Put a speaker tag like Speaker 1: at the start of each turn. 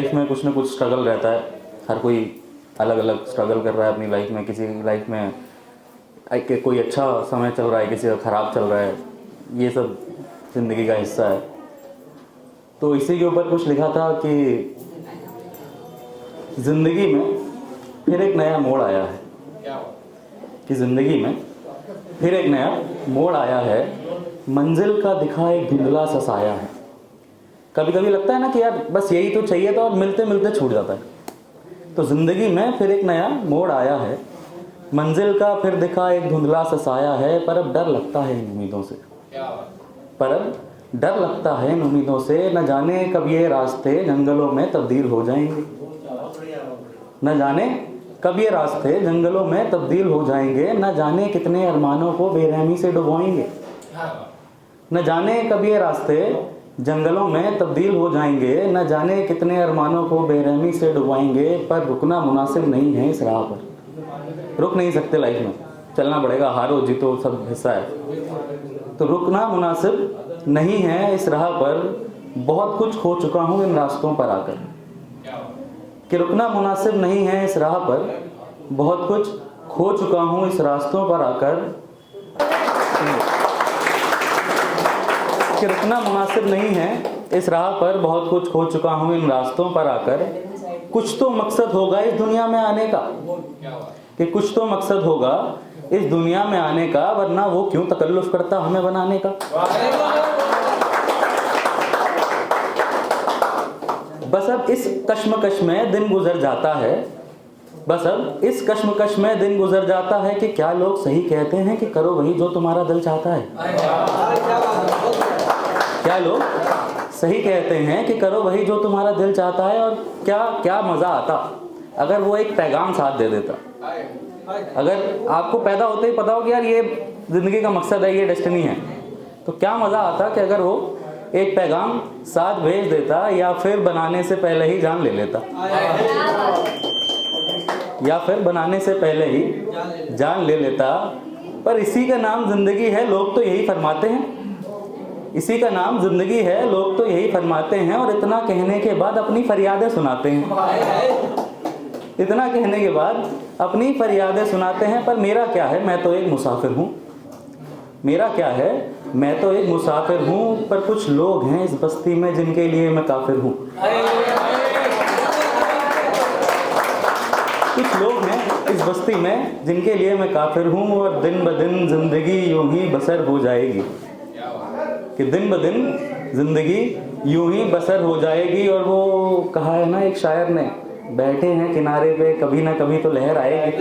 Speaker 1: Life में कुछ ना कुछ स्ट्रगल रहता है। हर कोई अलग अलग स्ट्रगल कर रहा है अपनी लाइफ में। किसी की लाइफ में कोई अच्छा समय चल रहा है, किसी का ख़राब चल रहा है। ये सब ज़िंदगी का हिस्सा है। तो इसी के ऊपर कुछ लिखा था कि ज़िंदगी में फिर एक नया मोड़ आया है, कि ज़िंदगी में फिर एक नया मोड़ आया है, मंजिल का दिखा एक धुंधला सा साया है। कभी कभी लगता है ना कि यार बस यही तो चाहिए था और मिलते मिलते छूट जाता है। तो ज़िंदगी में फिर एक नया मोड़ आया है, मंजिल का फिर दिखा एक धुंधला सा साया है। पर अब डर लगता है इन उम्मीदों से, पर अब डर लगता है इन उम्मीदों से। न जाने कब ये रास्ते जंगलों में तब्दील हो जाएंगे, न जाने कब ये रास्ते जंगलों में तब्दील हो जाएंगे। न जाने कितने अरमानों को बेरहमी से डुबोएंगे, न जाने कब ये रास्ते जंगलों में तब्दील हो जाएंगे। न जाने कितने अरमानों को बेरहमी से डुबाएंगे। पर रुकना मुनासिब नहीं है इस राह पर, रुक नहीं सकते लाइफ में, चलना पड़ेगा। हारो जीतो सब हिस्सा है। तो रुकना मुनासिब नहीं है इस राह पर, बहुत कुछ खो चुका हूँ इन रास्तों पर आकर। कि रुकना मुनासिब नहीं है इस राह पर, बहुत कुछ खो चुका हूँ इस रास्तों पर आकर। कि रुकना मुनासिब नहीं है इस राह पर, बहुत कुछ खो चुका हूँ इन रास्तों पर आकर। कुछ तो मकसद होगा इस दुनिया में आने का, कि कुछ तो मकसद होगा इस दुनिया में आने का, वरना वो क्यों तकल्लुफ करता हमें बनाने का। बस अब इस कश्मकश में दिन गुजर जाता है, बस अब इस कश्मकश में दिन गुजर जाता है। कि क्या लोग सही कहते हैं कि करो वही जो तुम्हारा दिल चाहता है। क्या लोग सही कहते हैं कि करो वही जो तुम्हारा दिल चाहता है। और क्या क्या मज़ा आता अगर वो एक पैगाम साथ दे देता। अगर आपको पैदा होते ही पता हो कि यार ये ज़िंदगी का मकसद है, ये डेस्टिनी है, तो क्या मज़ा आता कि अगर वो एक पैगाम साथ भेज देता, या फिर बनाने से पहले ही जान ले लेता, या फिर बनाने से पहले ही जान ले लेता। पर इसी का नाम ज़िंदगी है, लोग तो यही फरमाते हैं। इसी का नाम ज़िंदगी है, लोग तो यही फरमाते हैं। और इतना कहने के बाद अपनी फरियादें सुनाते हैं, इतना कहने के बाद अपनी फरियादें सुनाते हैं। पर मेरा क्या है, मैं तो एक मुसाफिर हूँ। मेरा क्या है, मैं तो एक मुसाफिर हूँ। पर कुछ लोग हैं इस बस्ती में जिनके लिए मैं काफिर हूँ। कुछ लोग हैं इस बस्ती में जिनके लिए मैं काफिर हूँ। और दिन ब दिन जिंदगी यूं ही बसर हो जाएगी, कि दिन ब दिन जिंदगी यूं ही बसर हो जाएगी। और वो कहा है ना एक शायर ने, बैठे हैं किनारे पे, कभी ना कभी तो लहर आएगी।